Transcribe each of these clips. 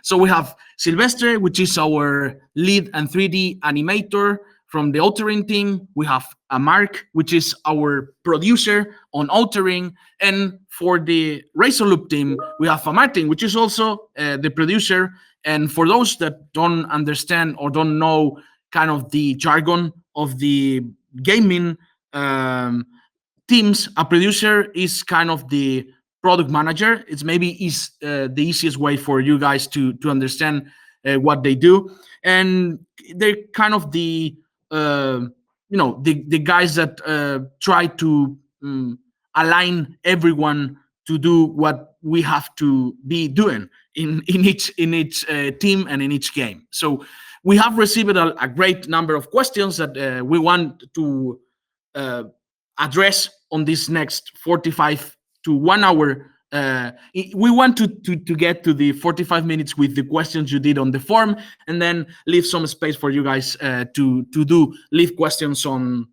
So we have Silvestre, which is our lead and 3D animator from the authoring team. We have Mark, which is our producer on authoring. And for the Razor Loop team, we have Martin, which is also the producer. And for those that don't understand or don't know kind of the jargon of the gaming teams, a producer is kind of the product manager. It's maybe the easiest way for you guys to understand what they do, and they're kind of the the guys that try to align everyone to do what we have to be doing in each team and in each game. So we have received a great number of questions that we want to address on this next 45 to 1 hour. We want to get to the 45 minutes with the questions you did on the form, and then leave some space for you guys to leave questions on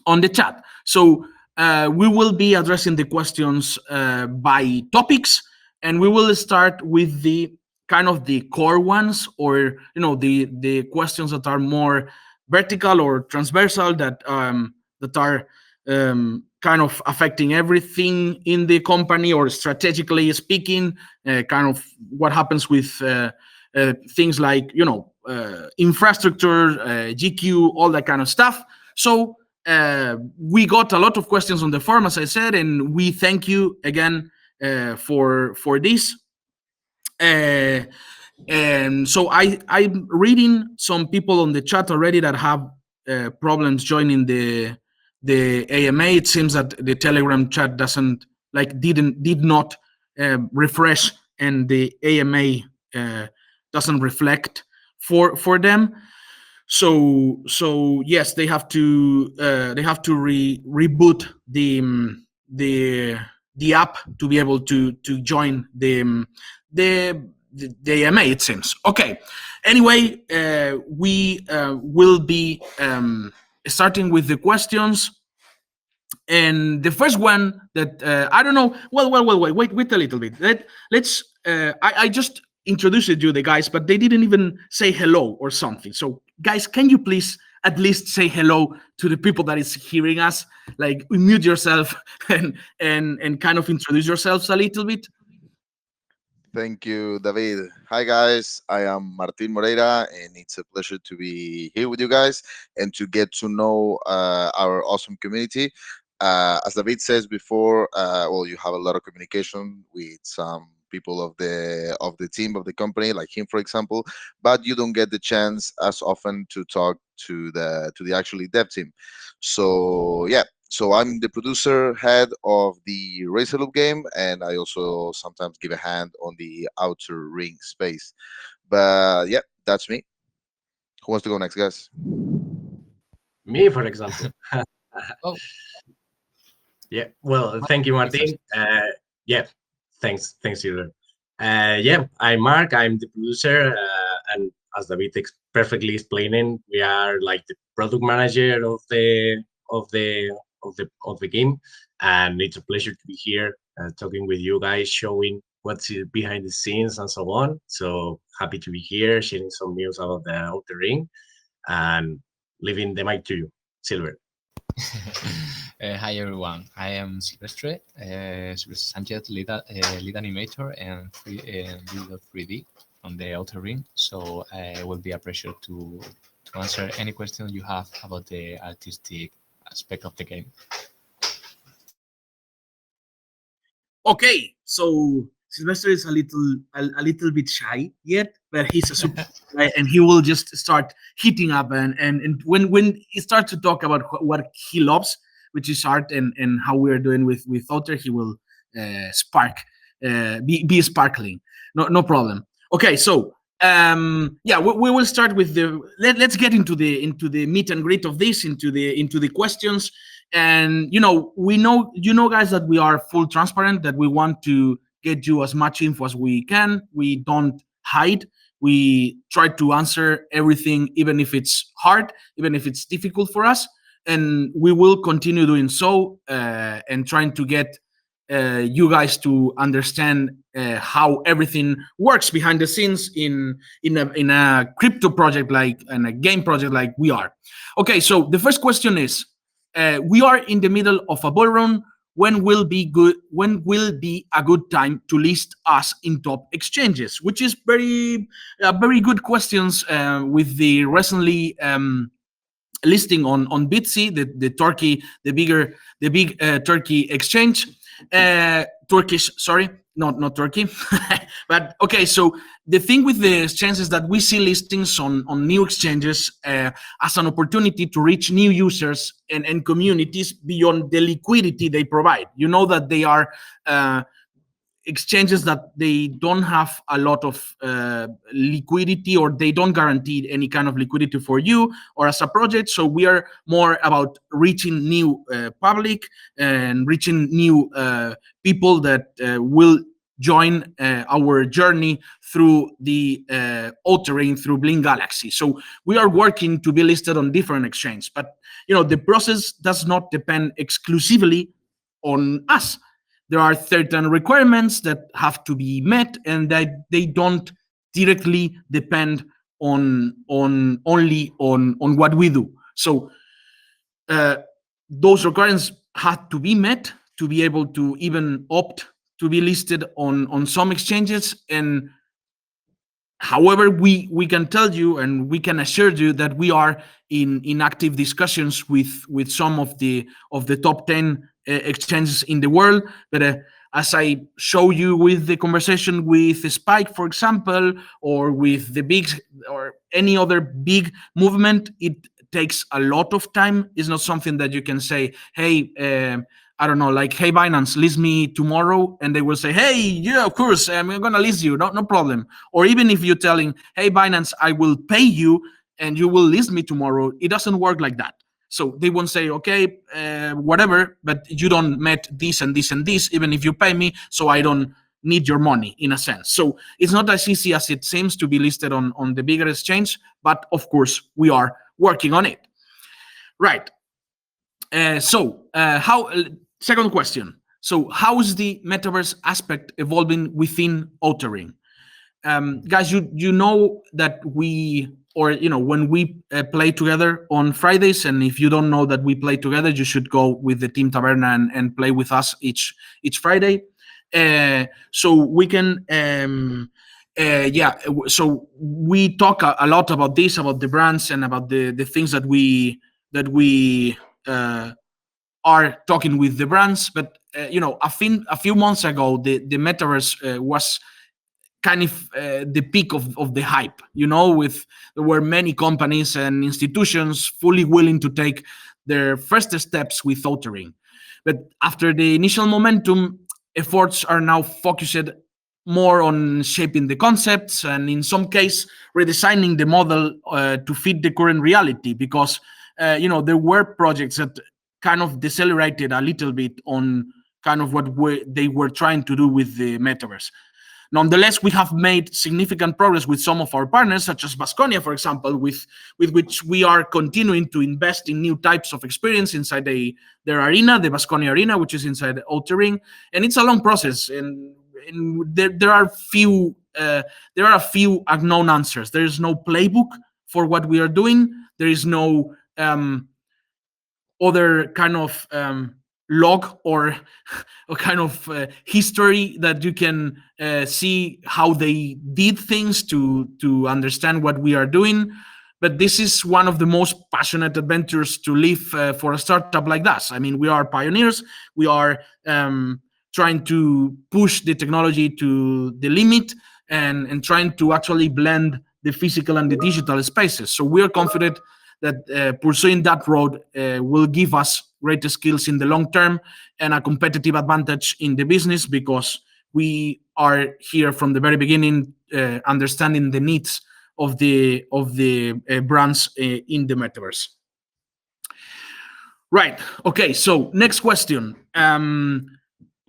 the chat. So we will be addressing the questions by topics, and we will start with the kind of the core ones, or the questions that are more vertical or transversal, that are kind of affecting everything in the company, or strategically speaking, kind of what happens with things like infrastructure, GQ, all that kind of stuff. So we got a lot of questions on the forum, as I said, and we thank you again for this. And so I'm reading some people on the chat already that have problems joining the AMA. It seems that the Telegram chat did not refresh, and the AMA doesn't reflect for them. So yes, they have to reboot the app to be able to join the AMA, it seems. Okay. Anyway, we will be starting with the questions. And the first one that I don't know. Well, wait a little bit. Let's. I just introduced you, the guys, but they didn't even say hello or something. So, guys, can you please at least say hello to the people that is hearing us? Like, mute yourself and kind of introduce yourselves a little bit. Thank you, David. Hi, guys. I am Martin Moreira, and it's a pleasure to be here with you guys and to get to know our awesome community. As David says before, well, you have a lot of communication with some people of the team of the company, like him, for example, but you don't get the chance as often to talk to the actually dev team. So yeah, so I'm the producer head of the Razor Loop game, and I also sometimes give a hand on the outer ring space. But yeah, that's me. Who wants to go next, guys? Me, for example. Oh. Yeah. Well, thank you, Martin. Yeah. Thanks, Silver. Yeah, I'm Mark. I'm the producer, and as David perfectly explaining, we are like the product manager of the game, and it's a pleasure to be here talking with you guys, showing what's behind the scenes and so on. So happy to be here, sharing some news about the Outer Ring, and leaving the mic to you, Silver. Hi everyone, I am Silvestre, Silvestre Sanchez, lead animator and lead of 3D on the Outer Ring. So it will be a pleasure to answer any questions you have about the artistic aspect of the game. Okay, so Sylvester is a little bit shy yet, but he's a super guy, and he will just start heating up. And when he starts to talk about what he loves, which is art, and how we are doing with Outer, he will be sparkling. No problem. Okay, so yeah, we will start with let's get into the meat and greet of this, into the questions. And we know guys, that we are full transparent, that we want to get you as much info as we can. We don't hide. We try to answer everything, even if it's hard, even if it's difficult for us, and we will continue doing so, and trying to get you guys to understand how everything works behind the scenes in a crypto project like and a game project like we are. Okay, so the first question is: we are in the middle of a bull run. When will be good? When will be a good time to list us in top exchanges? Which is very good questions with the recently. Listing on Bitsy, the Turkey, the big Turkey exchange, Turkish, sorry, not Turkey, but okay. So the thing with the exchanges is that we see listings on new exchanges as an opportunity to reach new users and communities beyond the liquidity they provide. You know that they are exchanges that they don't have a lot of liquidity, or they don't guarantee any kind of liquidity for you or as a project. So we are more about reaching new public and reaching new people that will join our journey through the altering through Blink Galaxy. So we are working to be listed on different exchanges, but the process does not depend exclusively on us. There are certain requirements that have to be met, and that they don't directly depend on only on what we do. So those requirements have to be met to be able to even opt to be listed on some exchanges. And however, we can tell you and we can assure you that we are in active discussions with some of the top 10 exchanges in the world. But as I show you with the conversation with Spike, for example, or with the big or any other big movement, it takes a lot of time. It's not something that you can say, hey, I don't know, like, hey, Binance, list me tomorrow. And they will say, hey, yeah, of course, I'm going to list you. No problem. Or even if you're telling, hey, Binance, I will pay you and you will list me tomorrow. It doesn't work like that. So they won't say, okay, whatever, but you don't met this and this and this, even if you pay me, so I don't need your money, in a sense. So it's not as easy as it seems to be listed on the bigger exchange, but of course, we are working on it. Right. Second question. So how is the metaverse aspect evolving within Outering? Guys, you know that when we play together on Fridays, and if you don't know that we play together, you should go with the Team Taberna and play with us each Friday. So we can so we talk a lot about this, about the brands and about the things that we are talking with the brands. But a few months ago, the metaverse was kind of the peak of the hype. There were many companies and institutions fully willing to take their first steps with Outering. But after the initial momentum, efforts are now focused more on shaping the concepts and, in some case, redesigning the model to fit the current reality, because there were projects that kind of decelerated a little bit on kind of what they were trying to do with the metaverse. Nonetheless, we have made significant progress with some of our partners, such as Baskonia, for example, with which we are continuing to invest in new types of experience inside their arena, the Baskonia Arena, which is inside Outering. And it's a long process, and there are a few unknown answers. There is no playbook for what we are doing. There is no other kind of log or a kind of history that you can see how they did things to understand what we are doing. But this is one of the most passionate adventures to live for a startup like us. I mean, we are pioneers. We are trying to push the technology to the limit and trying to actually blend the physical and the digital spaces. So we are confident that pursuing that road will give us greater skills in the long term and a competitive advantage in the business, because we are here from the very beginning, understanding the needs of the brands in the metaverse. Right. Okay. So next question.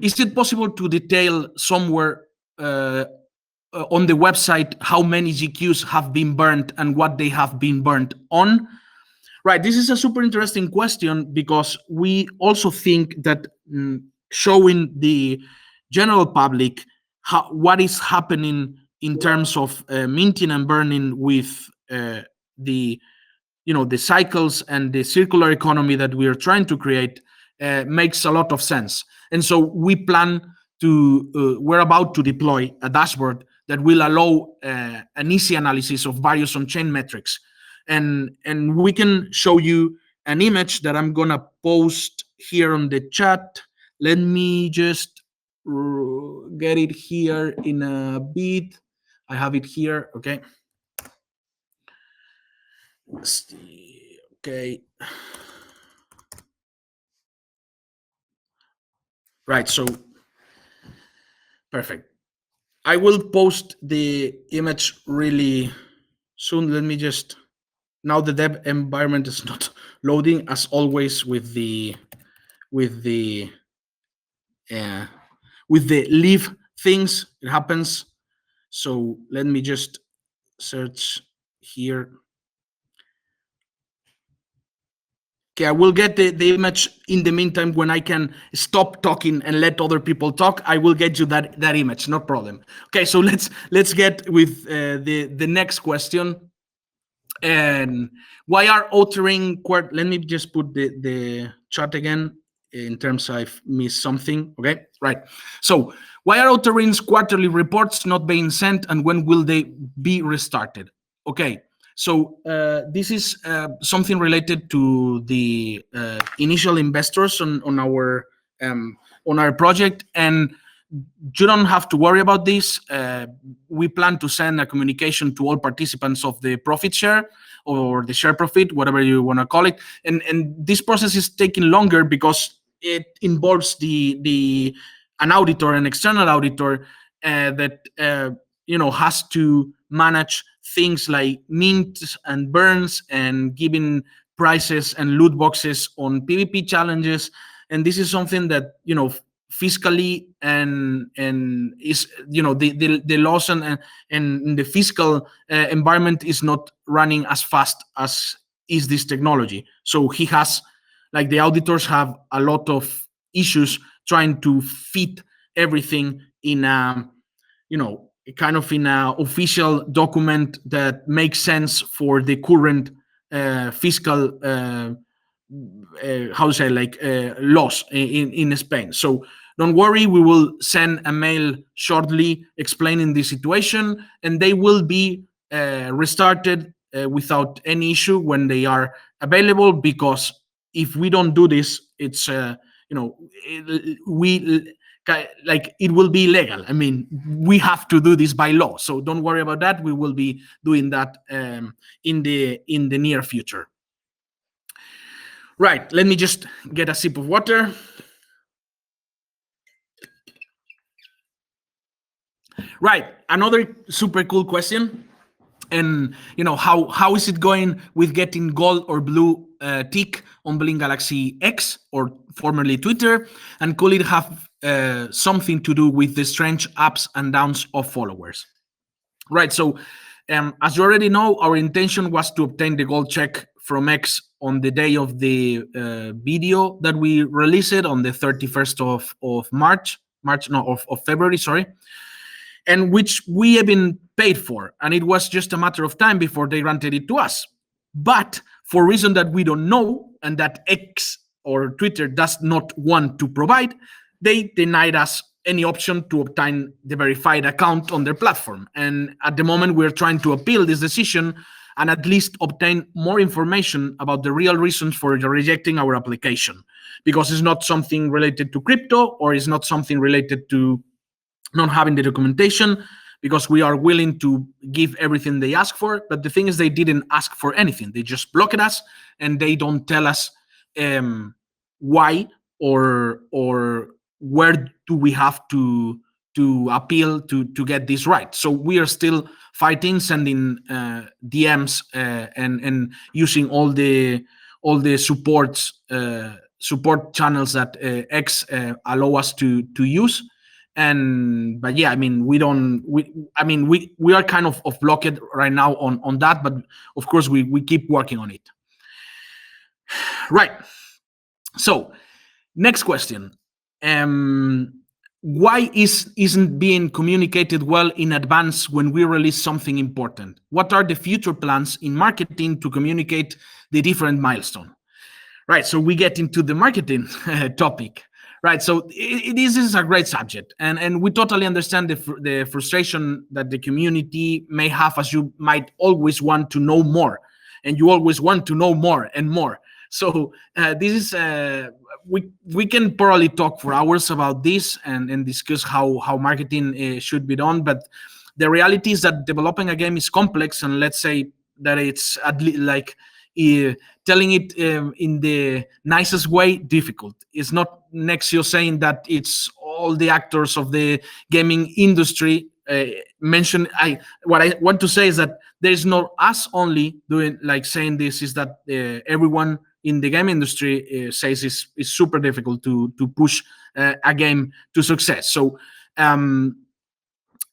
Is it possible to detail somewhere on the website how many GQs have been burnt and what they have been burnt on? Right. This is a super interesting question, because we also think that showing the general public what is happening in terms of minting and burning with the the cycles and the circular economy that we are trying to create makes a lot of sense. And so we plan to we're about to deploy a dashboard that will allow an easy analysis of various on-chain metrics, and we can show you an image that I'm gonna post here on the chat. Let me just get it here in a bit. I have it here. Okay. Okay. Right. So perfect. I will post the image really soon. Let me just, now the dev environment is not loading as always with the leave things. It happens. So let me just search here. Okay, I will get the image in the meantime. When I can stop talking and let other people talk, I will get you that image, no problem. Okay, so let's get with the next question. And why are altering let me just put the chart again in terms I've missed something. Okay, right. So why are Outering's quarterly reports not being sent, and when will they be restarted? Okay, so this is something related to the initial investors on our project, and you don't have to worry about this. We plan to send a communication to all participants of the profit share or the share profit, whatever you want to call it. And this process is taking longer because it involves an auditor, an external auditor that has to manage things like mints and burns and giving prices and loot boxes on PvP challenges. And this is something that fiscally and is the laws and the fiscal environment is not running as fast as is this technology. So he has, like, the auditors have a lot of issues trying to fit everything in a kind of in a official document that makes sense for the current fiscal how to say, like, laws in Spain. So don't worry, we will send a mail shortly explaining the situation, and they will be restarted without any issue when they are available. Because if we don't do this, it's it will be illegal. I mean, we have to do this by law. So don't worry about that. We will be doing that in the near future. Right. Let me just get a sip of water. Right. Another super cool question. And how is it going with getting gold or blue tick on Blink Galaxy X, or formerly Twitter? And could it have something to do with the strange ups and downs of followers? Right. So as you already know, our intention was to obtain the gold check from X on the day of the video that we released it on the 31st of February, sorry. And which we have been paid for. And it was just a matter of time before they granted it to us. But for a reason that we don't know, and that X or Twitter does not want to provide, they denied us any option to obtain the verified account on their platform. And at the moment, we're trying to appeal this decision and at least obtain more information about the real reasons for rejecting our application. Because it's not something related to crypto, or it's not something related to not having the documentation, because we are willing to give everything they ask for. But the thing is, they didn't ask for anything. They just blocked us, and they don't tell us why or where do we have to appeal to get this right. So we are still fighting, sending DMs and using all the support channels that X allow us to use. But yeah, I mean, we are kind of blocked right now on that, but of course we keep working on it. Right. So next question. um, why isn't being communicated well in advance when we release something important? What are the future plans in marketing to communicate the different milestone? Right, so we get into the marketing topic. Right, so this is a great subject, and we totally understand the frustration that the community may have, as you might always want to know more, and you always want to know more and more. So this is we can probably talk for hours about this and discuss how marketing should be done, but the reality is that developing a game is complex, and let's say that it's like uh, telling it in the nicest way difficult. It's not Nexio saying that it's all the actors of the gaming industry mention. What I want to say is that there is not us only doing like saying this, is that everyone in the game industry says is super difficult to push a game to success. So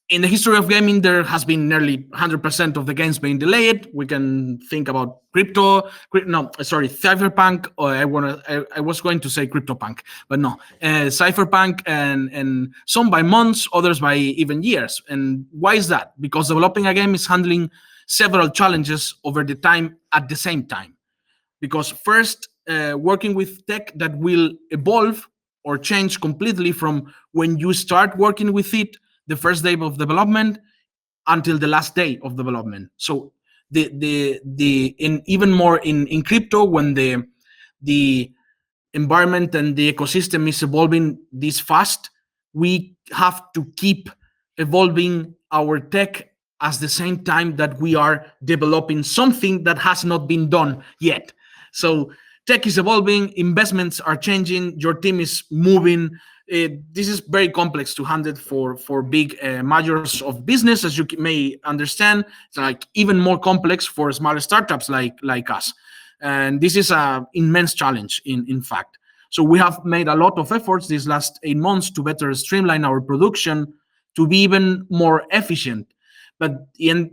in the history of gaming, there has been nearly 100% of the games being delayed. We can think about Cypherpunk. Or I was going to say CryptoPunk, but no, Cypherpunk, and some by months, others by even years. And why is that? Because developing a game is handling several challenges over the time at the same time. Because first, working with tech that will evolve or change completely from when you start working with it the first day of development until the last day of development. So the in even more in crypto, when the environment and the ecosystem is evolving this fast, we have to keep evolving our tech at the same time that we are developing something that has not been done yet. So tech is evolving, investments are changing, your team is moving. This is very complex to handle for big majors of business, as you may understand. It's like even more complex for smaller startups like us. And this is an immense challenge, in fact. So we have made a lot of efforts these last 8 months to better streamline our production to be even more efficient. But the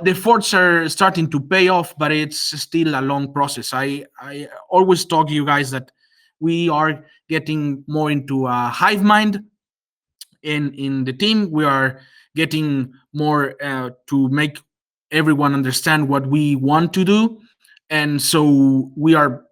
efforts are starting to pay off, but it's still a long process. I always talk to you guys that we are getting more into a hive mind in the team. We are getting more to make everyone understand what we want to do, and so we are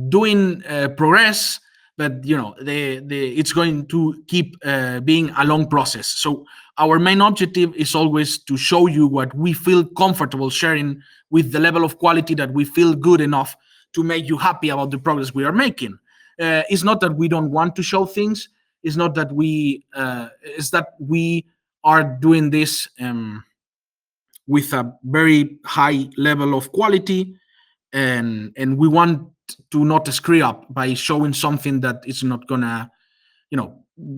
doing progress. But the it's going to keep being a long process. So our main objective is always to show you what we feel comfortable sharing with the level of quality that we feel good enough to make you happy about the progress we are making. It's not that we don't want to show things. It's not that it's that we are doing this with a very high level of quality, and we want to not screw up by showing something that is not gonna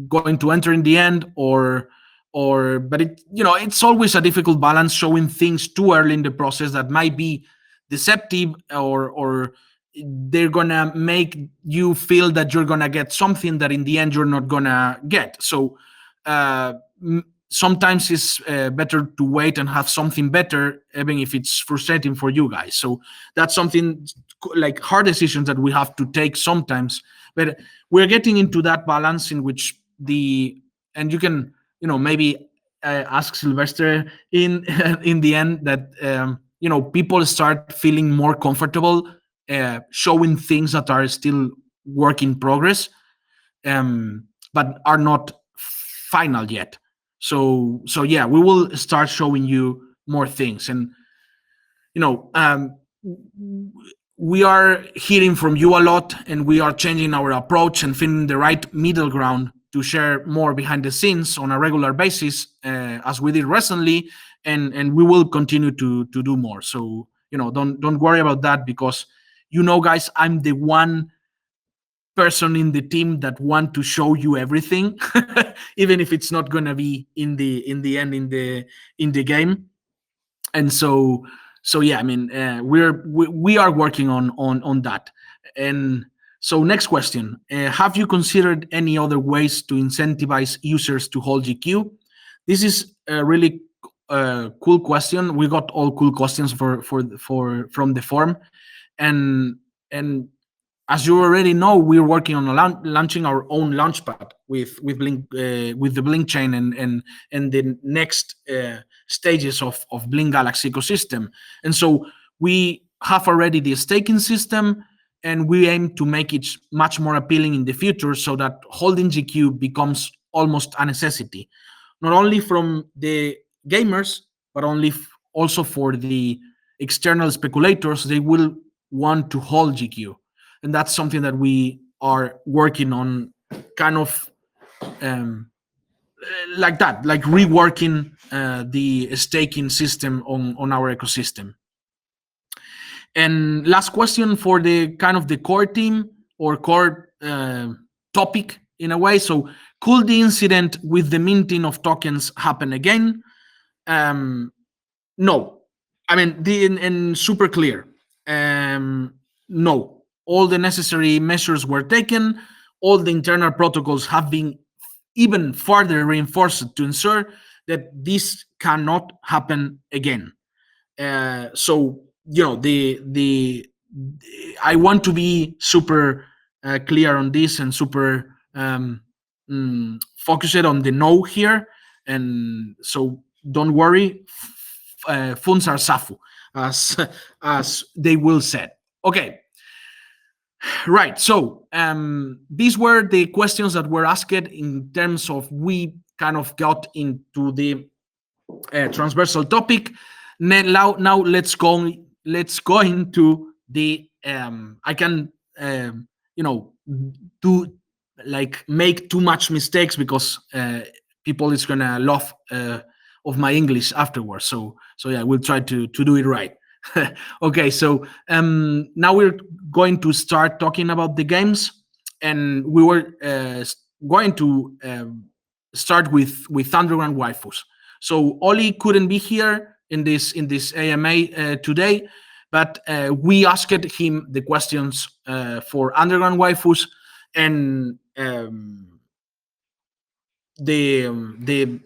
going to enter in the end, or but it's always a difficult balance, showing things too early in the process that might be deceptive, or they're gonna make you feel that you're gonna get something that in the end you're not gonna get. So uh, sometimes it's better to wait and have something better, even if it's frustrating for you guys. So that's something like hard decisions that we have to take sometimes, but we're getting into that balance in which and you can maybe ask Sylvester in in the end that people start feeling more comfortable showing things that are still work in progress, but are not final yet. So yeah, we will start showing you more things. And you know um, we are hearing from you a lot, and we are changing our approach and finding the right middle ground to share more behind the scenes on a regular basis, as we did recently, and we will continue to do more. So don't worry about that, because guys, I'm the one person in the team that want to show you everything, even if it's not gonna be in the end in the game. And so yeah, I mean, we are working on that. And so next question, have you considered any other ways to incentivize users to hold GQ? This is a really cool question. We got all cool questions for from the forum, and as you already know, we're working on launching our own launchpad with Blink with the Blink chain and the next stages of Blink Galaxy ecosystem. And so we have already the staking system, and we aim to make it much more appealing in the future, so that holding GQ becomes almost a necessity, not only from the gamers, but also for the external speculators. They will want to hold GQ, and that's something that we are working on, kind of um, like that, like reworking the staking system on our ecosystem. And last question for the kind of the core team or core topic in a way. So, could the incident with the minting of tokens happen again? Um, no, I mean, and super clear. No, all the necessary measures were taken. All the internal protocols have been even further reinforced to ensure that this cannot happen again. So I want to be super clear on this and super focused on the no here, and so don't worry, funds are safu, as as they will said. Okay, right. So these were the questions that were asked in terms of we kind of got into the transversal topic. Now let's go into the I can do like make too much mistakes, because people is gonna love of my English afterwards. So yeah, we'll try to do it right. Okay, so now we're going to start talking about the games, and we were going to start with Underground Waifus. So Oli couldn't be here in this AMA today, but we asked him the questions for Underground Waifus, and the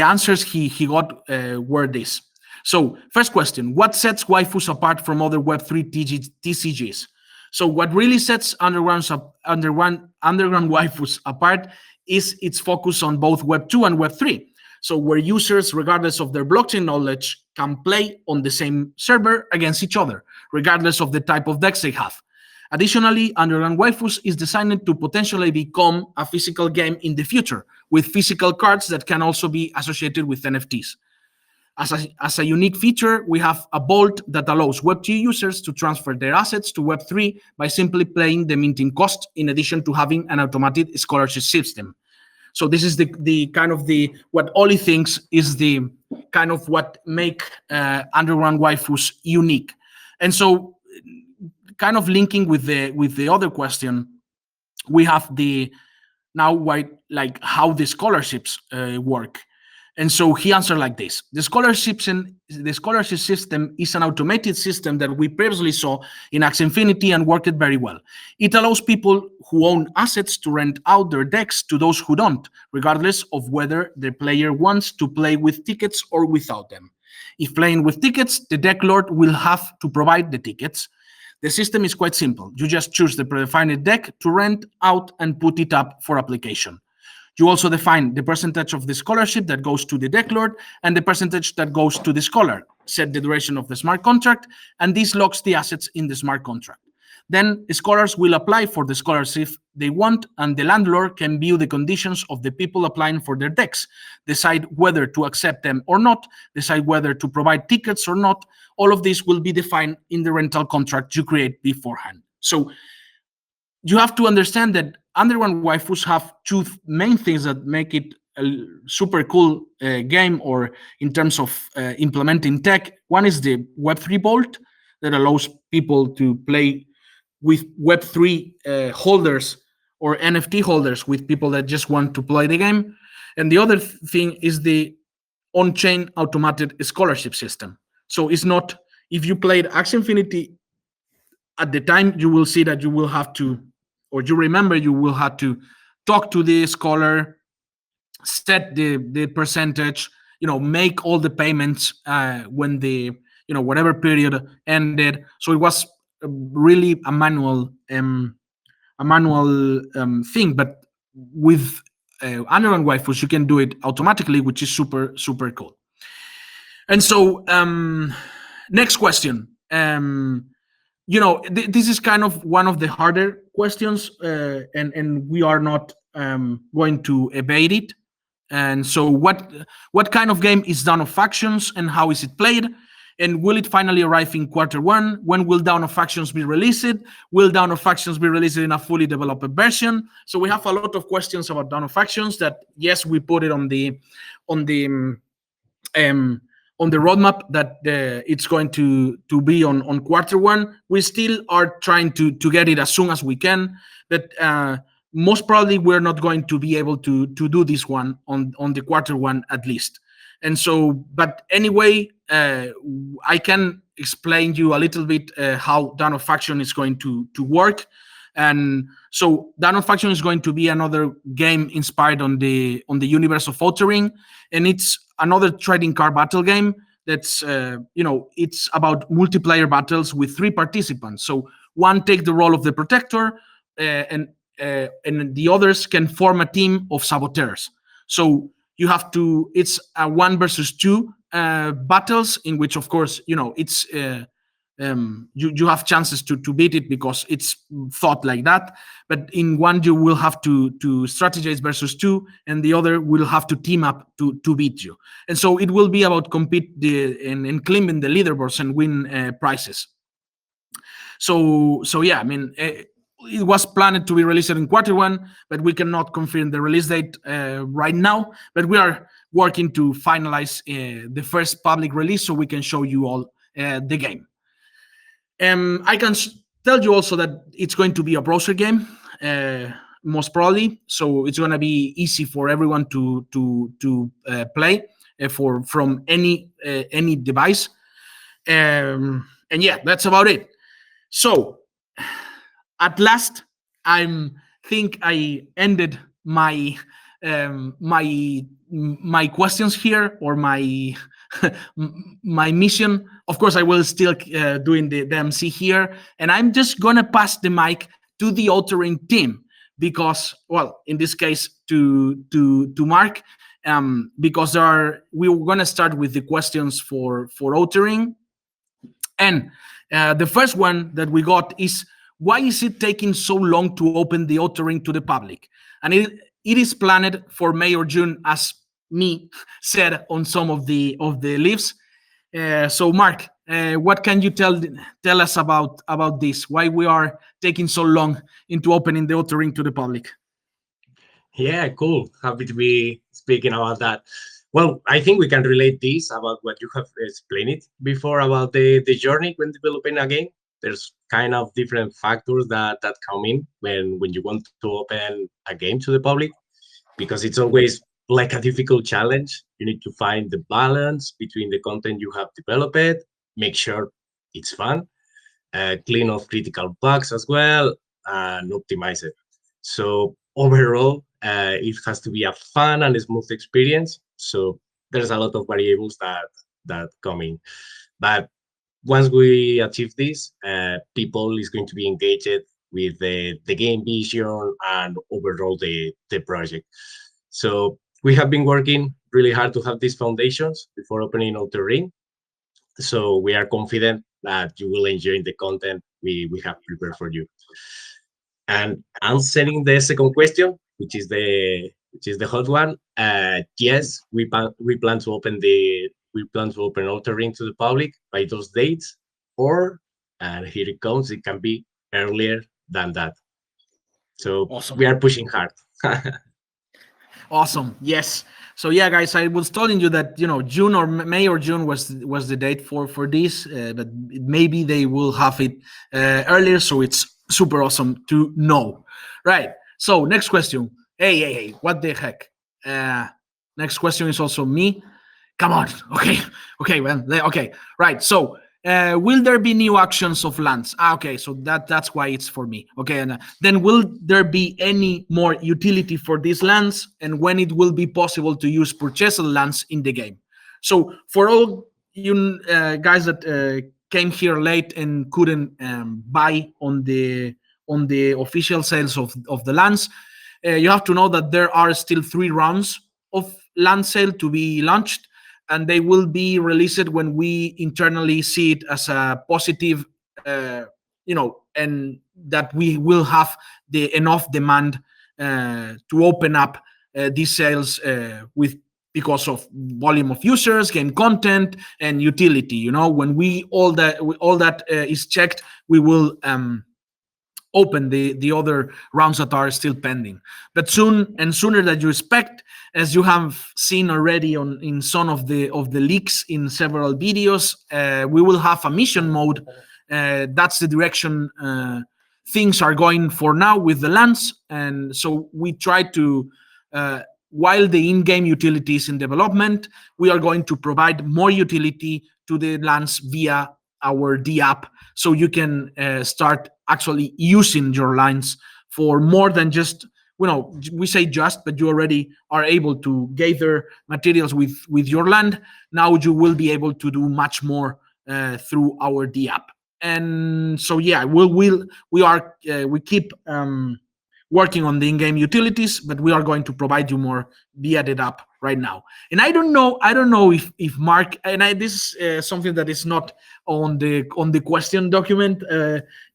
answers he got were this. So first question: what sets waifus apart from other Web3 TCGs? So what really sets underground waifus apart is its focus on both Web2 and Web3. So where users, regardless of their blockchain knowledge, can play on the same server against each other, regardless of the type of decks they have. Additionally, Underground Waifus is designed to potentially become a physical game in the future, with physical cards that can also be associated with NFTs. As a unique feature, we have a vault that allows Web2 users to transfer their assets to Web3 by simply paying the minting cost, in addition to having an automated scholarship system. So this is the kind of the what Oli thinks is the kind of what make Underground Waifus unique. And so, kind of linking with the other question, we have the now why, like, how the scholarships work. And so he answered like this: the scholarship system is an automated system that we previously saw in Axie Infinity and worked very well. It allows people who own assets to rent out their decks to those who don't, regardless of whether the player wants to play with tickets or without them. If playing with tickets, the deck lord will have to provide the tickets. The system is quite simple. You just choose the predefined deck to rent out and put it up for application. You also define the percentage of the scholarship that goes to the deck lord and the percentage that goes to the scholar. Set the duration of the smart contract, and this locks the assets in the smart contract. Then scholars will apply for the scholarship they want, and the landlord can view the conditions of the people applying for their decks, decide whether to accept them or not, decide whether to provide tickets or not. All of this will be defined in the rental contract you create beforehand. So you have to understand that Underground Waifus have two main things that make it a super cool game, or in terms of implementing tech. One is the Web3 Vault that allows people to play with Web3 holders or NFT holders, with people that just want to play the game. And the other thing is the on-chain automated scholarship system. So it's not, if you played Axie Infinity at the time, you will see that you will have to, or you remember you will have to talk to the scholar, set the percentage, make all the payments when the whatever period ended. So it was really a manual thing, but with underground waifus you can do it automatically, which is super cool. And so next question. This is kind of one of the harder questions, and we are not going to evade it. And so what kind of game is Dawn of Factions, and how is it played? And will it finally arrive in quarter 1? When will Dawn of Factions be released? Will Dawn of Factions be released in a fully developed version? So we have a lot of questions about Dawn of Factions that, yes, we put it on the on the roadmap that it's going to be on quarter 1. We still are trying to get it as soon as we can, but most probably we're not going to be able to do this one on the quarter 1 at least. And so, but anyway, I can explain you a little bit how Dawn of Faction is going to work. And so Dawn of Faction is going to be another game inspired on the universe of Outering, and it's another trading card battle game that's it's about multiplayer battles with 3 participants. So one take the role of the protector, and the others can form a team of saboteurs. So you have to. It's a 1 versus 2 battles in which, of course, it's. You have chances to beat it because it's thought like that. But in one, you will have to strategize versus 2, and the other will have to team up to beat you. And so it will be about compete and climbing the leaderboards and win prizes. So yeah, I mean, it was planned to be released in quarter 1, but we cannot confirm the release date right now. But we are working to finalize the first public release so we can show you all the game. I can tell you also that it's going to be a browser game, most probably. So it's going to be easy for everyone to play from any device. And yeah, that's about it. So at last, I think I ended my my questions here, or my my mission. Of course, I will still doing the MC here, and I'm just gonna pass the mic to the Outering team because, well, in this case, to Mark, because we're gonna start with the questions for Outering, and the first one that we got is, why is it taking so long to open the Outering to the public? And it is planned for May or June, as me said on some of the leaves. So Mark, what can you tell us about this? Why we are taking so long into opening the Outering to the public? Yeah, cool. Happy to be speaking about that. Well, I think we can relate this about what you have explained before about the journey when developing a game. There's kind of different factors that come in when you want to open a game to the public, because it's always like a difficult challenge. You need to find the balance between the content you have developed, make sure it's fun, clean off critical bugs as well, and optimize it. So overall, it has to be a fun and smooth experience. So there's a lot of variables that come in. But once we achieve this, people is going to be engaged with the game vision and overall the project. So we have been working really hard to have these foundations before opening Outering. So we are confident that you will enjoy the content we have prepared for you. And answering the second question, which is the hot one, yes, we plan to open Outering to the public by those dates, or, and here it comes, it can be earlier than that. So awesome. We are pushing hard. Awesome. Yes. So yeah, guys, I was telling you that June or May or June was the date for this, but maybe they will have it earlier. So it's super awesome to know. Right. So next question. Hey, what the heck? Next question is also me. Come on. Okay, well, okay. Right. So will there be new actions of lands? Okay, so that's why it's for me. Okay, and then will there be any more utility for these lands, and when it will be possible to use purchased lands in the game? So for all you guys that came here late and couldn't buy on the official sales of the lands, you have to know that there are still 3 rounds of land sale to be launched, and they will be released when we internally see it as a positive, and that we will have the enough demand to open up these sales with because of volume of users, game content, and utility. When we all that is checked, we will open the other rounds that are still pending. But sooner than you expect, as you have seen already in some of the leaks in several videos, we will have a mission mode. That's the direction things are going for now with the lands, and so we try to. While the in-game utility is in development, we are going to provide more utility to the lands via our D app, so you can start actually using your lines for more than just, we say just, but you already are able to gather materials with your land. Now you will be able to do much more through our D app. And so yeah, we keep working on the in-game utilities, but we are going to provide you more via the app right now. And I don't know if Mark, and this is something that is not on the question document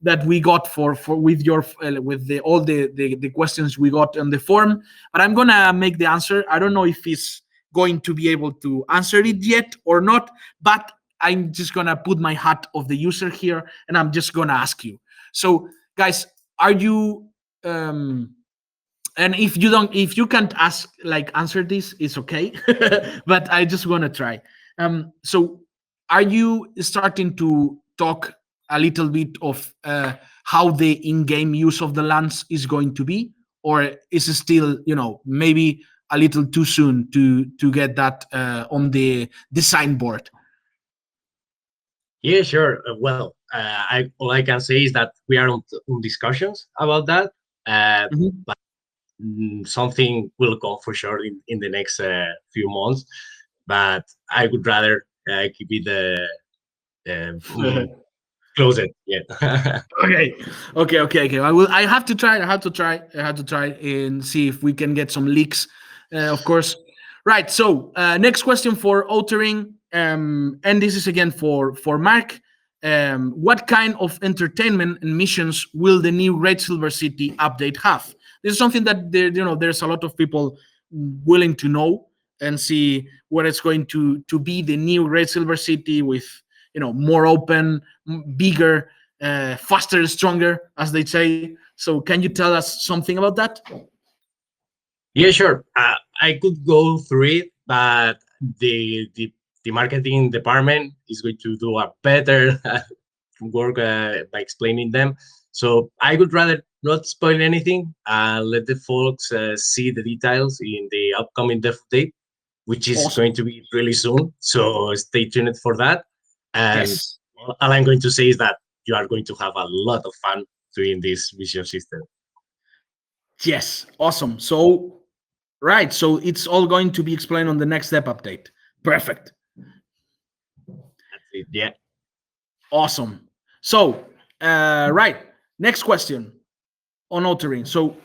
that we got for with your with all the questions we got on the form, but I'm gonna make the answer. I don't know if he's going to be able to answer it yet or not, but I'm just gonna put my hat of the user here, and I'm just gonna ask you. So, guys, are you? And if you can't answer this, it's okay. But I just want to try. So, are you starting to talk a little bit of how the in-game use of the lands is going to be, or is it still, maybe a little too soon to get that on the design board? Yeah, sure. Well, all I can say is that we are on discussions about that. Mhm. But something will come for sure in the next few months. But I would rather keep it close it. Yeah. Okay. I have to try. I have to try and see if we can get some leaks. Of course. Right. So next question for altering, and this is again for Mark. What kind of entertainment and missions will the new Red Silver City update have? This is something that there's a lot of people willing to know and see what it's going to be the new Red Silver City with more open, bigger, faster, stronger, as they say. So can you tell us something about that? Yeah, sure. I could go through it, but the marketing department is going to do a better work by explaining them. So I would rather not spoil anything. Let the folks see the details in the upcoming dev date, which is Awesome. going to be really soon. So stay tuned for that. And Yes. all I'm going to say is that you are going to have a lot of fun doing this vision system. Yes. Awesome. So, right. So it's all going to be explained on the next step update. Perfect. That's it. Yeah. Awesome. So, right. Next question on altering. So,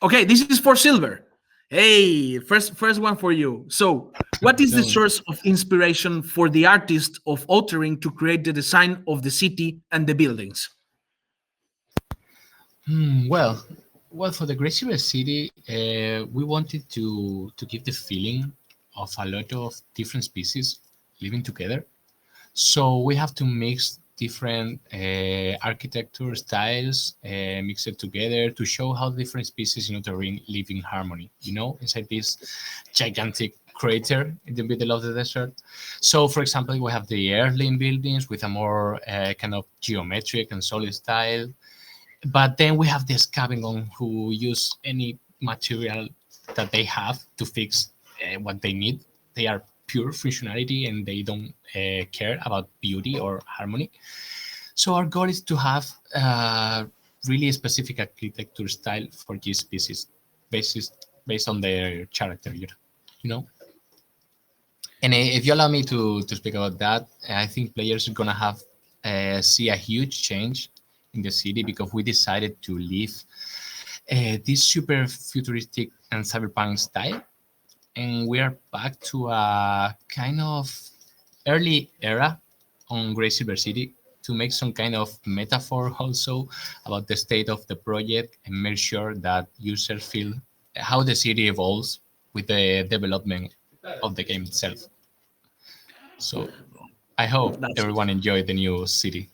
okay, this is for Silver. Hey, first one for you. So, what is the So, source of inspiration for the artist of altering to create the design of the city and the buildings? well, for the Great Silver City, we wanted to give the feeling of a lot of different species living together. So we have to mix different architecture styles, mix it together to show how different species in the ring live in harmony. Inside this gigantic crater in the middle of the desert. So, for example, we have the Earthling buildings with a more kind of geometric and solid style. But then we have the Scavengon who use any material that they have to fix what they need. They are pure functionality and they don't care about beauty or harmony. So our goal is to have really specific architecture style for each species, based on their character, you know. And if you allow me to speak about that, I think players are gonna have see a huge change in the city because we decided to leave this super futuristic and cyberpunk style, and we are back to a kind of early era on Grey Silver City to make some kind of metaphor also about the state of the project and make sure that users feel how the city evolves with the development of the game itself. So I hope That's everyone enjoyed the new city.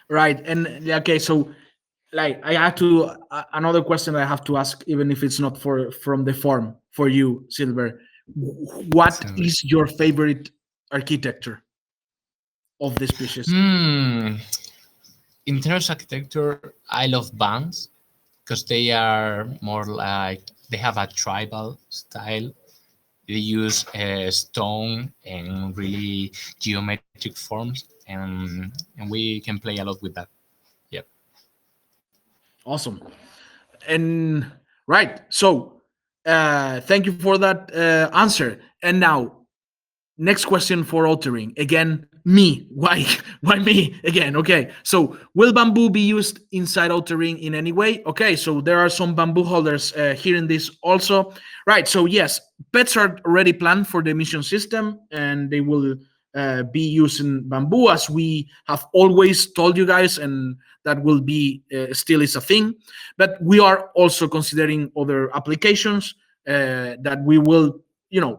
right. And okay, so like I have to another question I have to ask, even if it's not for from the form for you, Silver. What So, is your favorite architecture of the species? hmm, in terms of architecture, I love bands because they are more like they have a tribal style. They use stone and really geometric forms, and we can play a lot with that. Yep. Awesome. And right, so thank you for that answer. And now next question for altering again, me. Why why me again? Okay, so will bamboo be used inside altering in any way? Okay, so there are some bamboo holders here in this also. Right, so yes, pets are already planned for the mission system, and they will be using bamboo as we have always told you guys, and that will be still is a thing. But we are also considering other applications that we will,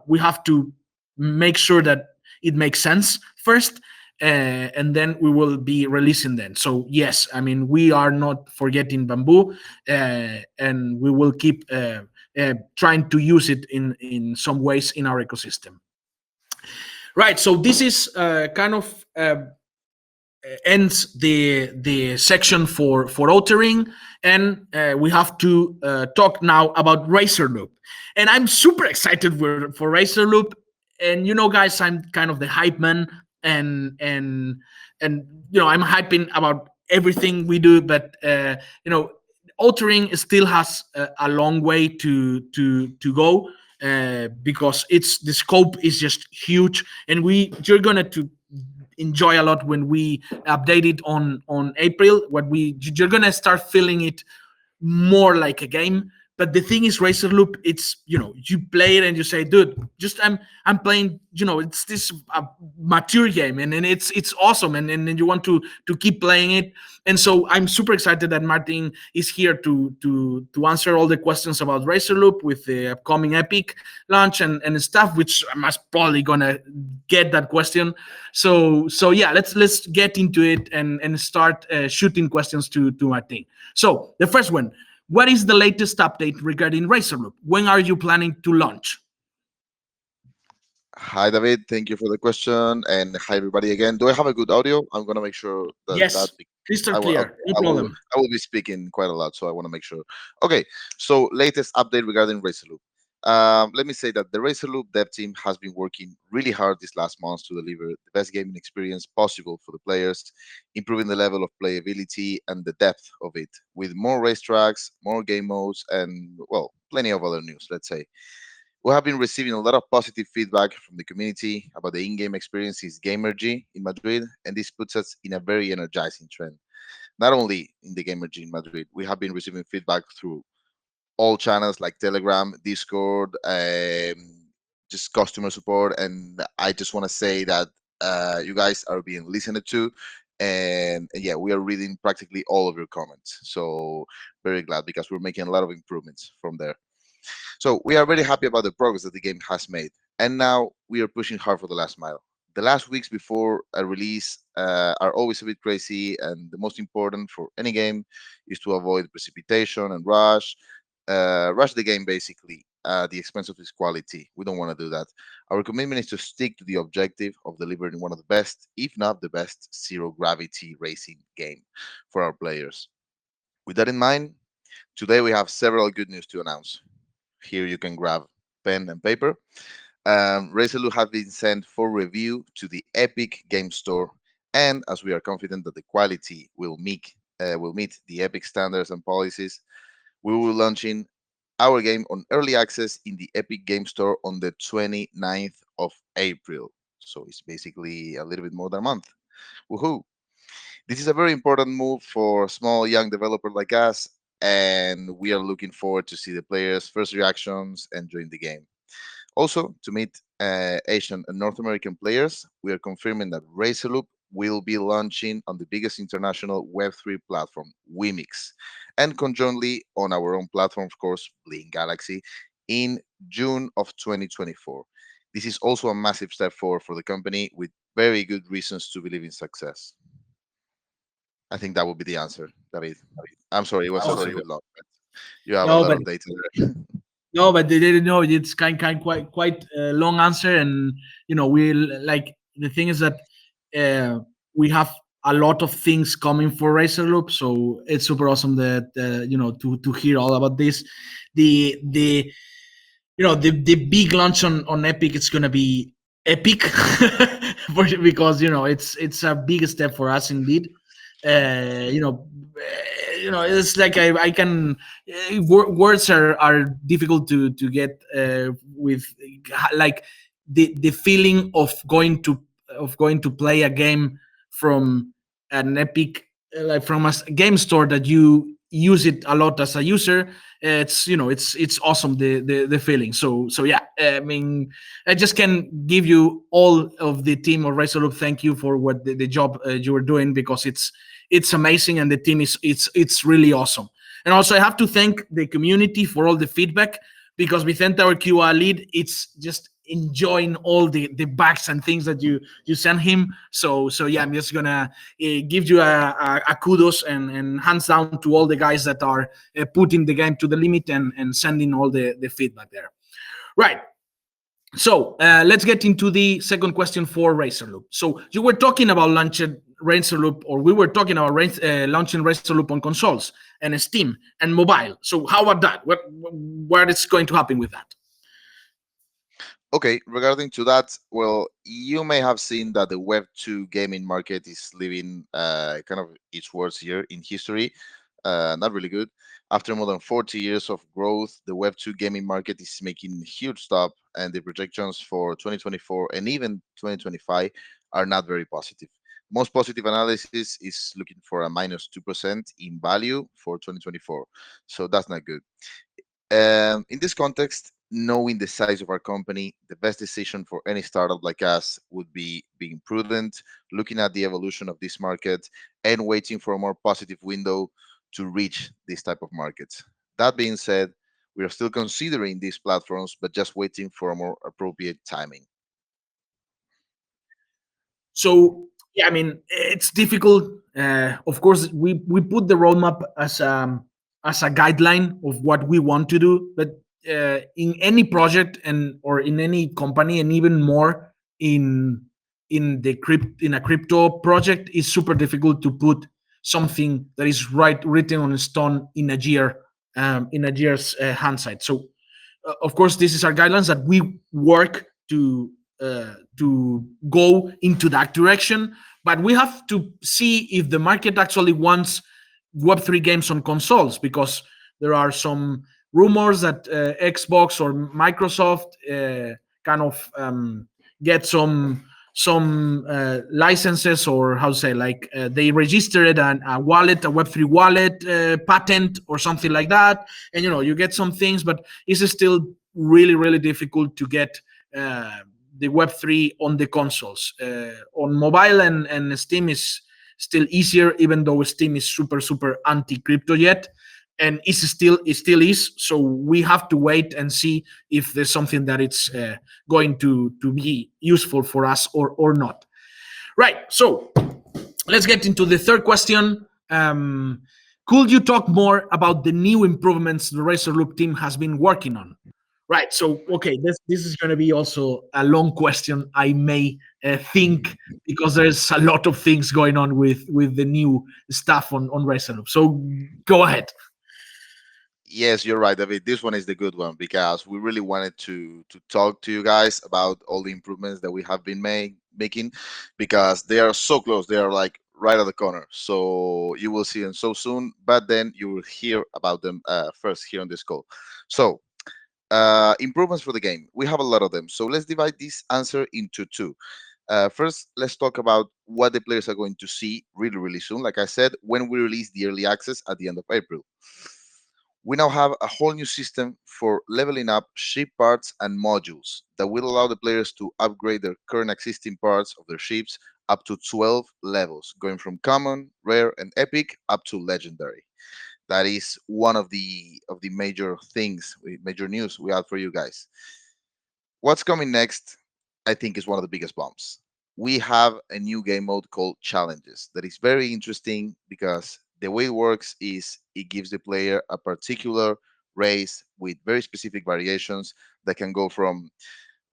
we have to make sure that it makes sense first, and then we will be releasing them. So yes, I mean, we are not forgetting bamboo, and we will keep trying to use it in some ways in our ecosystem. Right, so this is kind of ends the section for altering, and we have to talk now about razor loop. And I'm super excited for razor loop. And guys, I'm kind of the hype man, and I'm hyping about everything we do, but you know altering still has a long way to go, because it's the scope is just huge, and you're gonna to enjoy a lot when we update it on April. What we You're gonna start feeling it more like a game. But the thing is, Razor Loop, it's you play it and you say, dude, just I'm playing. It's this mature game, and it's awesome, and you want to keep playing it. And so I'm super excited that Martin is here to answer all the questions about Razor Loop with the upcoming Epic launch and stuff, which I'm most probably gonna get that question. So yeah, let's get into it and start shooting questions to Martin. So the first one: what is the latest update regarding Razor Loop? When are you planning to launch? Hi, David. Thank you for the question, and hi everybody again. Do I have a good audio? I'm gonna make sure that Yes, crystal I will. Okay, clear. No problem. I will be speaking quite a lot, so I want to make sure. Okay, so latest update regarding Razor Loop. Let me say that the Razor Loop dev team has been working really hard these last months to deliver the best gaming experience possible for the players, improving the level of playability and the depth of it, with more racetracks, more game modes, and well, plenty of other news. Let's say. We have been receiving a lot of positive feedback from the community about the in-game experiences Gamergy in Madrid, and this puts us in a very energizing trend. Not only in the Gamergy in Madrid, we have been receiving feedback through all channels like Telegram, Discord, just customer support, and I just want to say that you guys are being listened to, and yeah, we are reading practically all of your comments. So very glad because we're making a lot of improvements from there. So we are very happy about the progress that the game has made, and now we are pushing hard for the last mile. The last weeks before a release are always a bit crazy, and the most important for any game is to avoid precipitation and rush the game basically at the expense of its quality. We don't want to do that. Our commitment is to stick to the objective of delivering one of the best, if not the best, zero gravity racing game for our players. With that in mind, today we have several good news to announce. Here you can grab pen and paper. Razorloop has been sent for review to the Epic Game Store, and as we are confident that the quality will meet the Epic standards and policies, we will launching our game on early access in the Epic Game Store on the 29th of April. So it's basically a little bit more than a month. Woohoo! This is a very important move for small young developer like us, and we are looking forward to see the players' first reactions and join the game. Also, to meet Asian and North American players, we are confirming that Razorloop will be launching on the biggest international Web3 platform, Wimix, and conjointly on our own platform, of course, Blink Galaxy, in June of 2024. This is also a massive step forward for the company with very good reasons to believe in success. I think that would be the answer, David. I'm sorry, it was just a Okay. bit long. But you have a No, lot but of data there. no, but they didn't know. It's quite long answer, and we like the thing is that uh, we have a lot of things coming for Racer Loop, so it's super awesome that to hear all about this. The the big launch on Epic, it's gonna be epic because it's a big step for us indeed. It's like I can words are difficult to get with like the feeling of going to play a game from an Epic, like from a game store that you use it a lot as a user. It's awesome, the feeling. So yeah, I mean, I just can give you all of the team of Resolute thank you for what the job you were doing, because it's amazing, and the team it's really awesome. And also I have to thank the community for all the feedback, because Vicente, our QA lead, it's just enjoying all the bugs and things that you send him. So yeah, I'm just gonna give you a kudos and hands down to all the guys that are putting the game to the limit and sending all the feedback there. Right. So let's get into the second question for Racer Loop. So you were talking about launching Racer Loop, or we were talking about launching Racer Loop on consoles and Steam and mobile. So how about that? What is going to happen with that? Okay, regarding to that, well, you may have seen that the Web 2 gaming market is living kind of its worst year in history. Not really good. After more than 40 years of growth, the Web 2 gaming market is making huge stop, and the projections for 2024 and even 2025 are not very positive. Most positive analysis is looking for a minus 2% in value for 2024. So that's not good. In this context, knowing the size of our company, the best decision for any startup like us would be being prudent, looking at the evolution of this market, and waiting for a more positive window to reach this type of markets. That being said, we are still considering these platforms, but just waiting for a more appropriate timing. So yeah, I mean, it's difficult. Of course, we put the roadmap as a guideline of what we want to do, but in any project and or in any company, and even more in a crypto project, it's super difficult to put something that is written on stone in a year's hindsight. So of course, this is our guidelines that we work to go into that direction, but we have to see if the market actually wants Web3 games on consoles, because there are some rumors that Xbox or Microsoft kind of get some licenses, or how to say, like they registered a wallet, a Web3 wallet patent or something like that, and you get some things, but it's still really difficult to get uh, the Web3 on the consoles. On mobile and Steam is still easier, even though Steam is super anti crypto yet, and it still is. So we have to wait and see if there's something that it's going to be useful for us or not. Right. So let's get into the third question. Could you talk more about the new improvements the Razor Loop team has been working on? Right. So, okay, this is going to be also a long question, I may think, because there's a lot of things going on with the new stuff on Razor Loop. So, go ahead. Yes, you're right, David. This one is the good one because we really wanted to talk to you guys about all the improvements that we have been making because they are so close. They are like right at the corner. So you will see them so soon, but then you will hear about them first here on this call. So improvements for the game. We have a lot of them. So let's divide this answer into two. First, let's talk about what the players are going to see really, really soon. Like I said, when we release the early access at the end of April, we now have a whole new system for leveling up ship parts and modules that will allow the players to upgrade their current existing parts of their ships up to 12 levels, going from common, rare, and epic up to legendary. That is one of the major things, major news we have for you guys. What's coming next, I think, is one of the biggest bumps. We have a new game mode called Challenges that is very interesting because the way it works is it gives the player a particular race with very specific variations that can go from,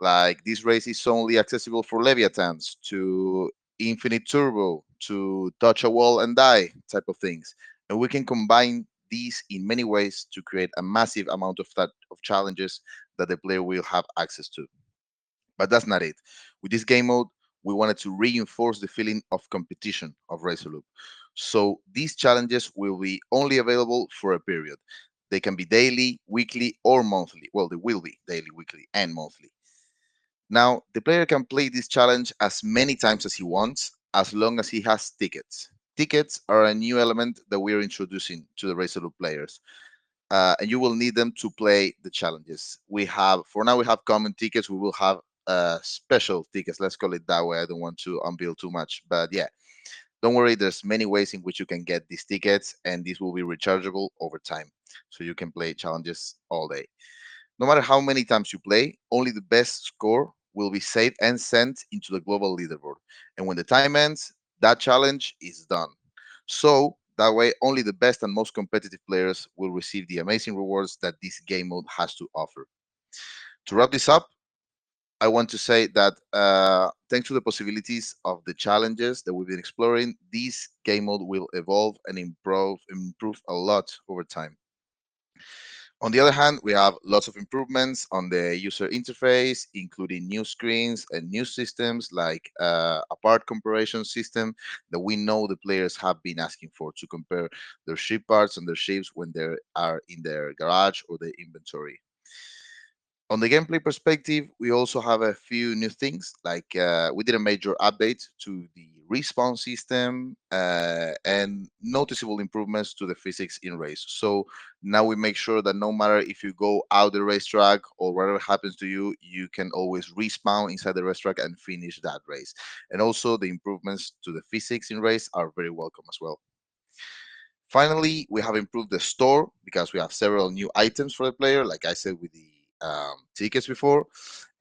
like, this race is only accessible for Leviathans to infinite turbo to touch a wall and die type of things. And we can combine these in many ways to create a massive amount of challenges that the player will have access to. But that's not it. With this game mode, we wanted to reinforce the feeling of competition of Razor Loop. So these challenges will be only available for a period. They can be daily, weekly, or monthly. Well, they will be daily, weekly, and monthly. Now, the player can play this challenge as many times as he wants, as long as he has tickets. Tickets are a new element that we are introducing to the Razor Loop players, and you will need them to play the challenges. We have, for now, we have common tickets. We will have special tickets. Let's call it that way. I don't want to unveil too much, but yeah, don't worry. There's many ways in which you can get these tickets, and these will be rechargeable over time, so you can play challenges all day. No matter how many times you play, only the best score will be saved and sent into the global leaderboard. And when the time ends, that challenge is done. So that way, only the best and most competitive players will receive the amazing rewards that this game mode has to offer. To wrap this up, I want to say that thanks to the possibilities of the challenges that we've been exploring, this game mode will evolve and improve a lot over time. On the other hand, we have lots of improvements on the user interface, including new screens and new systems like a part comparison system that we know the players have been asking for to compare their ship parts and their ships when they are in their garage or their inventory. On the gameplay perspective, we also have a few new things. Like we did a major update to the respawn system and noticeable improvements to the physics in race. So now we make sure that no matter if you go out the racetrack or whatever happens to you, you can always respawn inside the racetrack and finish that race. And also the improvements to the physics in race are very welcome as well. Finally, we have improved the store because we have several new items for the player, like I said with the tickets before.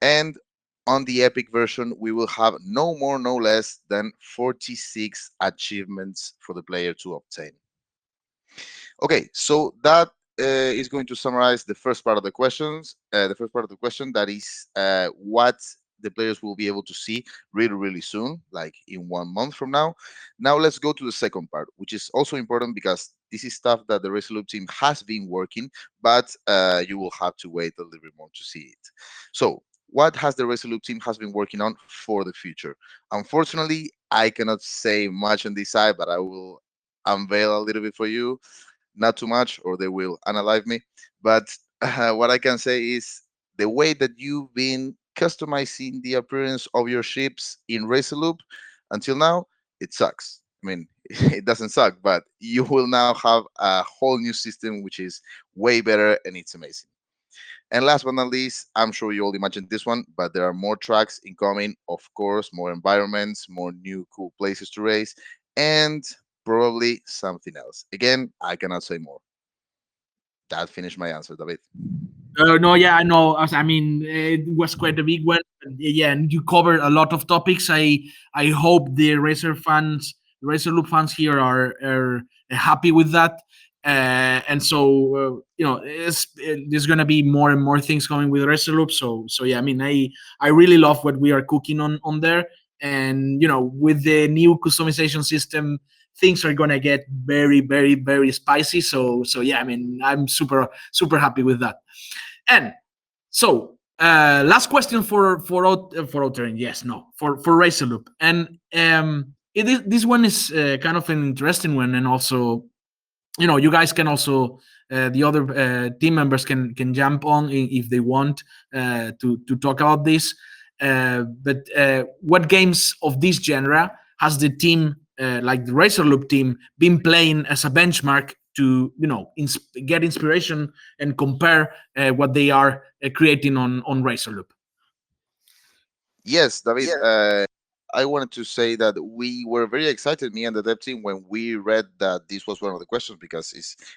And on the Epic version, we will have no more, no less than 46 achievements for the player to obtain. Okay, so that is going to summarize the first part of the questions. The first part of the question, that is what the players will be able to see really, really soon, like in 1 month from now. Now let's go to the second part, which is also important because this is stuff that the Resolute team has been working, but you will have to wait a little bit more to see it. So what has the Resolute team has been working on for the future? Unfortunately, I cannot say much on this side, but I will unveil a little bit for you. Not too much, or they will unalive me. But what I can say is the way that you've been customizing the appearance of your ships in Razorloop until now, it sucks. I mean, it doesn't suck, but you will now have a whole new system which is way better and it's amazing. And last but not least, I'm sure you all imagined this one, but there are more tracks incoming, of course, more environments, more new cool places to race, and probably something else. Again, I cannot say more. That finished my answer, David. No, yeah, I know. I mean, it was quite a big one. Yeah, and you covered a lot of topics. I hope the Racer Loop fans here are happy with that. And so there's gonna be more and more things coming with Racer Loop. So yeah, I mean, I really love what we are cooking on there. And with the new customization system, things are gonna get very, very, very spicy. So yeah, I mean, I'm super happy with that. And so, last question for Outering. Yes, no, for Razor Loop. And this one is kind of an interesting one, and also, you guys can also the other team members can jump on if they want to talk about this. But what games of this genre has the team, like the Razor Loop team, been playing as a benchmark to get inspiration and compare what they are creating on Razor Loop? Yes, David. I wanted to say that we were very excited, me and the dev team, when we read that this was one of the questions because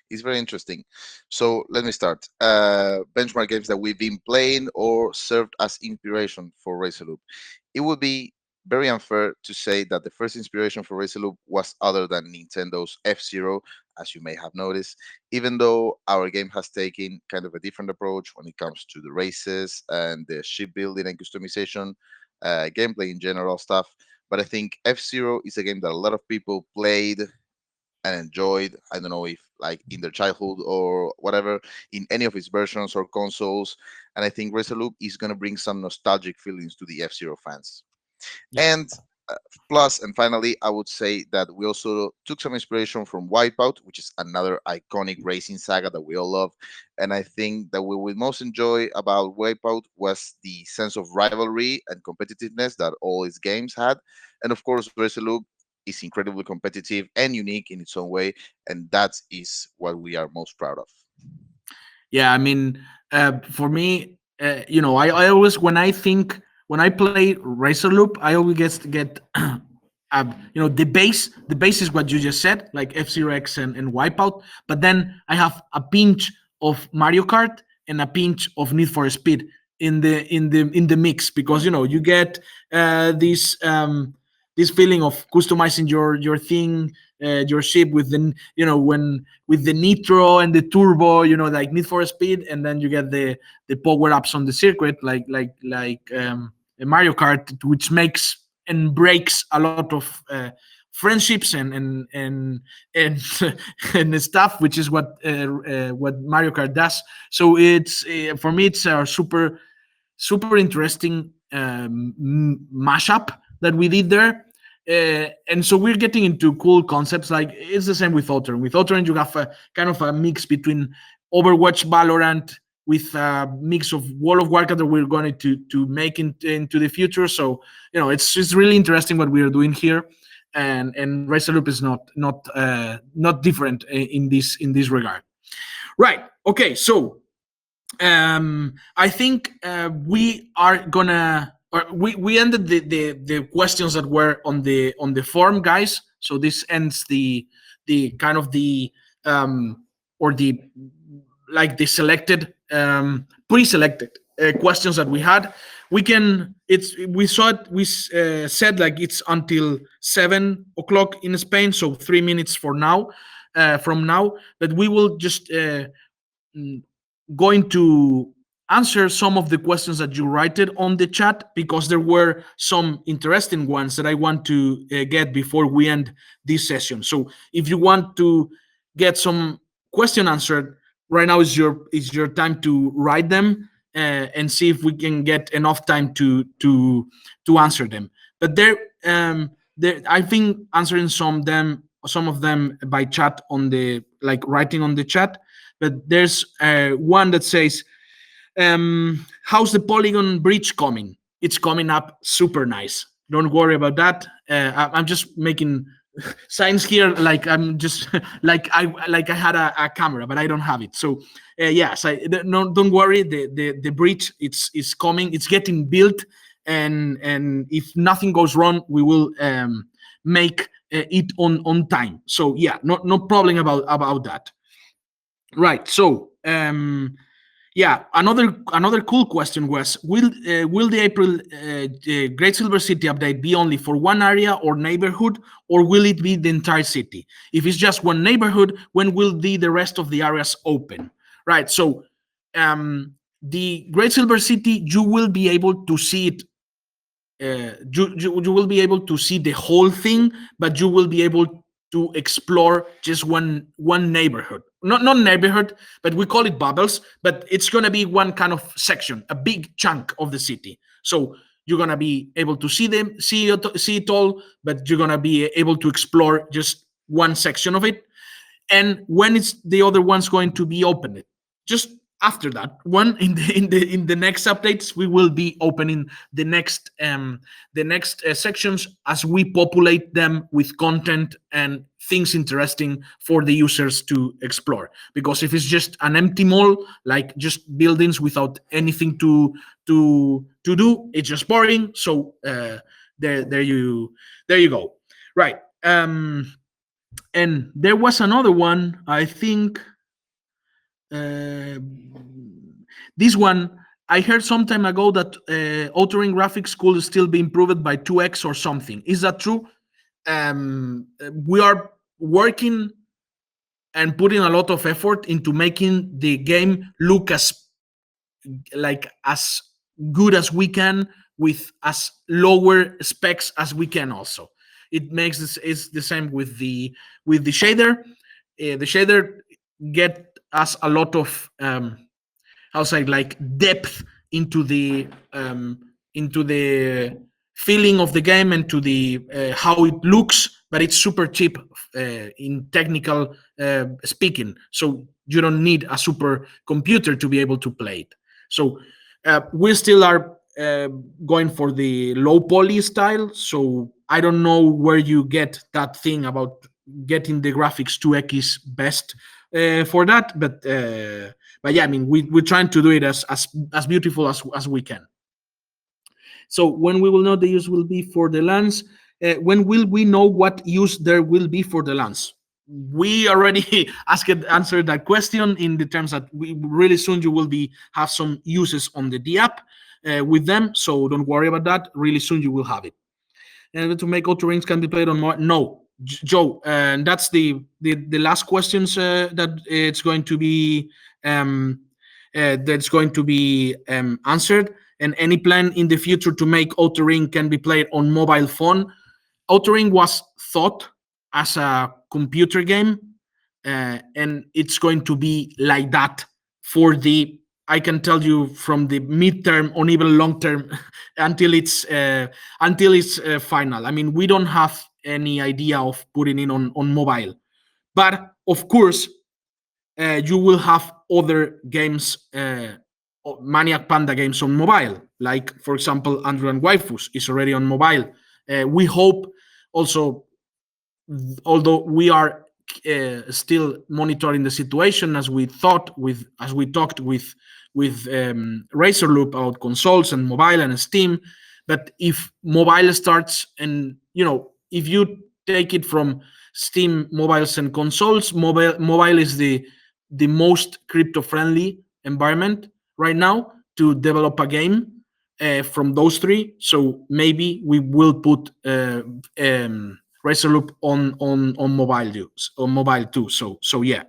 it's very interesting. So let me start. Benchmark games that we've been playing or served as inspiration for Razor Loop. It would be very unfair to say that the first inspiration for Razor Loop was other than Nintendo's F Zero, as you may have noticed, even though our game has taken kind of a different approach when it comes to the races and the shipbuilding and customization, gameplay in general stuff. But I think F Zero is a game that a lot of people played and enjoyed. I don't know if like in their childhood or whatever, in any of its versions or consoles. And I think Resolute is going to bring some nostalgic feelings to the F Zero fans. Yeah. And uh, plus, and finally, I would say that we also took some inspiration from Wipeout, which is another iconic racing saga that we all love. And I think that what we most enjoy about Wipeout was the sense of rivalry and competitiveness that all its games had. And of course, Resolute is incredibly competitive and unique in its own way, and that is what we are most proud of. Yeah, I mean, for me, I always when I play Razor Loop, I always get the base is what you just said, like F Zero X and Wipeout, but then I have a pinch of Mario Kart and a pinch of Need for Speed in the mix, because you get this feeling of customizing your thing, your ship with the when with the nitro and the turbo, like Need for Speed, and then you get the power ups on the circuit, like a Mario Kart, which makes and breaks a lot of friendships and and stuff, which is what Mario Kart does. So it's for me, it's a super interesting mashup that we did there. And so we're getting into cool concepts. Like it's the same with Outer. With Outer, you have a kind of a mix between Overwatch, Valorant, with a mix of World of Warcraft that we're going to make into the future. So it's really interesting what we are doing here, and Razor Loop is not different in this regard. Right. Okay. So I think we are gonna or we ended the questions that were on the form, guys. So this ends the kind of the or the like the selected pre-selected questions that we had. We saw it, we said like it's until 7 o'clock in Spain, so 3 minutes from now, that we will just mm, going to answer some of the questions that you write it on the chat, because there were some interesting ones that I want to get before we end this session. So if you want to get some question answered right now, is your time to write them, and see if we can get enough time to answer them. But there I think answering some of them by chat, on the like writing on the chat. But there's one that says, how's the Polygon bridge coming? It's coming up super nice. Don't worry about that. I'm just making signs here, like I'm just like I had a camera, but I don't have it. So yes, no, don't worry. The bridge, it's coming. It's getting built, and if nothing goes wrong, we will make it on time. So yeah, no problem about that. Right. So yeah, another cool question was, will the April Great Silver City update be only for one area or neighborhood, or will it be the entire city? If it's just one neighborhood, when will the rest of the areas open? Right. So the Great Silver City, you will be able to see it. You will be able to see the whole thing, but you will be able to explore just one neighborhood. Not neighborhood, but we call it bubbles. But it's gonna be one kind of section, a big chunk of the city. So you're gonna be able to see it all, but you're gonna be able to explore just one section of it. And when is the other one's going to be opened? Just after that one, in the next updates, we will be opening the next sections as we populate them with content and things interesting for the users to explore. Because if it's just an empty mall, like just buildings without anything to do, it's just boring. So there you go. Right. And there was another one, I think. Uh, this one, I heard some time ago that authoring graphics could still be improved by 2x or something. Is that true? We are working and putting a lot of effort into making the game look as good as we can with as lower specs as we can. Also, it makes this is the same with the shader. The shader get us a lot of how say, like, depth into the feeling of the game and to the how it looks, but it's super cheap in technical speaking. So you don't need a super computer to be able to play it. So we still are going for the low poly style. So I don't know where you get that thing about getting the graphics 2x best for that, but yeah, I mean, we're trying to do it as beautiful as we can. So when we will know the use will be for the lands, when will we know what use there will be for the lands? We already answered that question in the terms that we really soon you will have some uses on the app with them. So don't worry about that. Really soon you will have it. And to make auto rings can be played on more. No, Joe, and that's the last questions that it's going to be answered. And any plan in the future to make Outer Ring can be played on mobile phone? Outer Ring was thought as a computer game, and it's going to be like that for the, I can tell you, from the midterm or even long term until it's final. I mean, we don't have any idea of putting it on mobile, but of course, you will have other games, Maniac Panda games on mobile, like for example, Andrew and Waifus is already on mobile. We hope also, although we are still monitoring the situation as we talked with Razorloop about consoles and mobile and Steam. But if mobile starts, and if you take it from Steam, mobiles and consoles, mobile is the most crypto friendly environment right now to develop a game from those three. So maybe we will put Razorloop on mobile too. So yeah.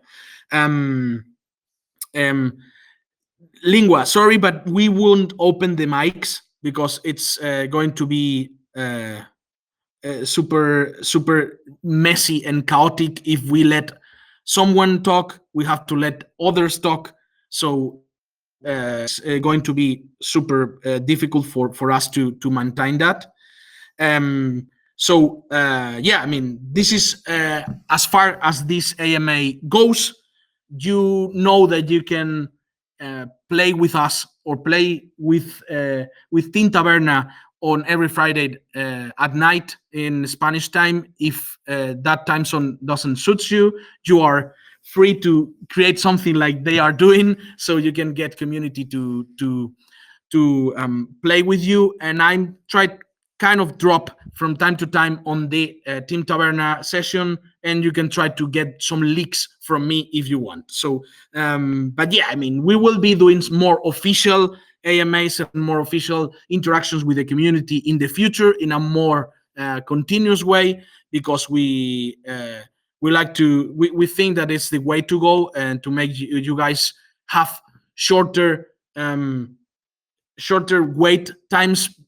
Lingua, sorry, but we won't open the mics because it's going to be super messy and chaotic. If we let someone talk, we have to let others talk. So it's going to be super difficult for us to maintain that. Yeah, I mean, this is as far as this AMA goes. You know that you can play with us or play with Team Taberna on every Friday at night in Spanish time. If that time zone doesn't suit you, you are free to create something like they are doing, so you can get community to play with you. And I'm trying kind of drop from time to time on the Team Taberna session, and you can try to get some leaks from me if you want. So, but yeah, I mean, we will be doing more official AMAs and more official interactions with the community in the future in a more continuous way, because we think that it's the way to go, and to make you guys have shorter wait times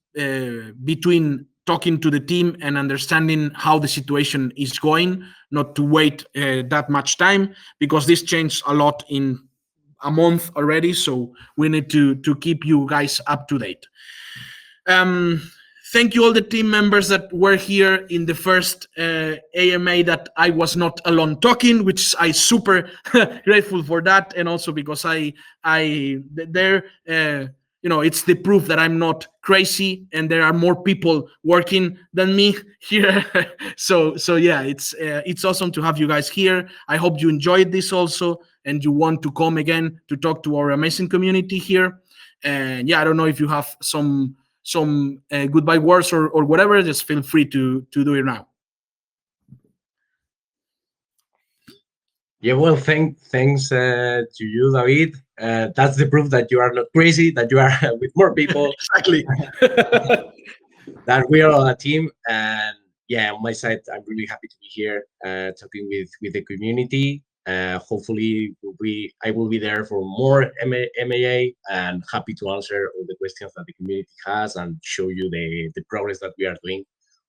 between talking to the team and understanding how the situation is going, not to wait that much time, because this changed a lot in a month already. So we need to keep you guys up to date. thank you all the team members that were here in the first AMA that I was not alone talking, which I super grateful for that, and also because they're it's the proof that I'm not crazy and there are more people working than me here. So yeah, it's awesome to have you guys here. I hope you enjoyed this also and you want to come again to talk to our amazing community here. And yeah, I don't know if you have some goodbye words or whatever. Just feel free to do it now. Yeah, well, thanks to you, David. That's the proof that you are not crazy, that you are with more people, Exactly. that we are on a team. And yeah, on my side, I'm really happy to be here talking with the community. Hopefully, I will be there for more MAA and happy to answer all the questions that the community has and show you the progress that we are doing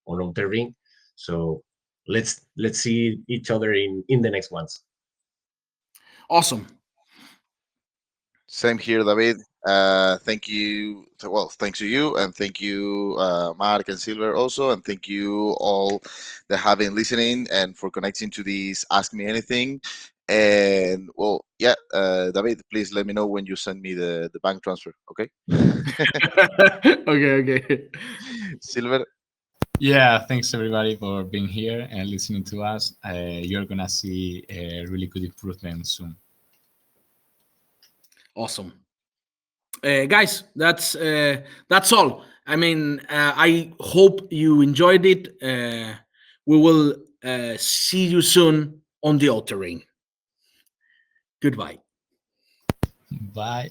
on Outer Ring. So let's see each other in the next ones. Awesome. Same here, David. Thank you. Well, thanks to you, and thank you, Mark and Silver, also, and thank you all that have been listening and for connecting to this Ask Me Anything. And well, yeah, David, please let me know when you send me the bank transfer. Okay. Okay. Silver. Yeah, thanks everybody for being here and listening to us. You're gonna see a really good improvement soon. Awesome. Guys, that's all. I mean, I hope you enjoyed it. We will see you soon on the Outer Ring. Goodbye. Bye.